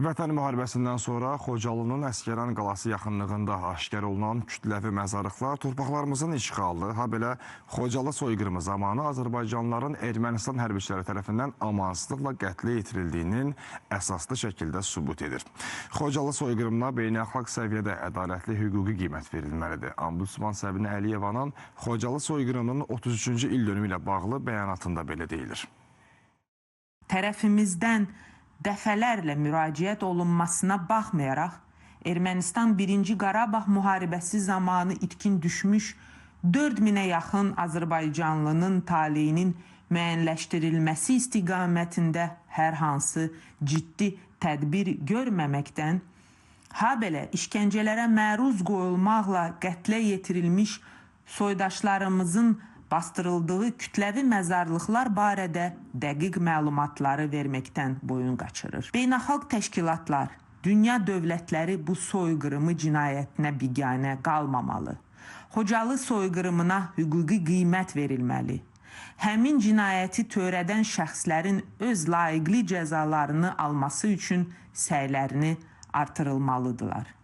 Vətən müharibəsindən sonra Xocalının Əsgəran qalası yaxınlığında aşkar olunan kütləvi məzarlıqlar torpaqlarımızın işğalı, habelə Xocalı soyqırımı zamanı Azərbaycanlıların Ermənistan hərbiçiləri tərəfindən amansızlıqla qətlə yetirildiyinin əsaslı şəkildə sübut edir. Xocalı soyqırımına beynəlxalq səviyyədə ədalətli hüquqi qiymət verilməlidir. Ombudsman Səbinə Əliyevanın Xocalı soyqırımının 33-cü il dönümü ilə bağlı bəyanatında belə deyilir. Tərəfimizdən dəfələrlə müraciət olunmasına baxmayaraq, Ermənistan 1-ci Qarabağ müharibəsi zamanı itkin düşmüş 4000-ə yaxın Azərbaycanlının taleyinin müəyyənləşdirilməsi istiqamətində hər hansı ciddi tədbir görməməkdən, habelə işgəncələrə məruz qoyulmaqla qətlə yetirilmiş soydaşlarımızın bastırıldığı kütləvi məzarlıqlar barədə dəqiq məlumatları verməkdən boyun qaçırır. Beynəlxalq təşkilatlar, dünya dövlətləri bu soyqırımı cinayətinə biganə qalmamalı. Xocalı soyqırımına hüquqi qiymət verilməli. Həmin cinayəti törədən şəxslərin öz layiqli cəzalarını alması üçün səylərini artırılmalıdırlar.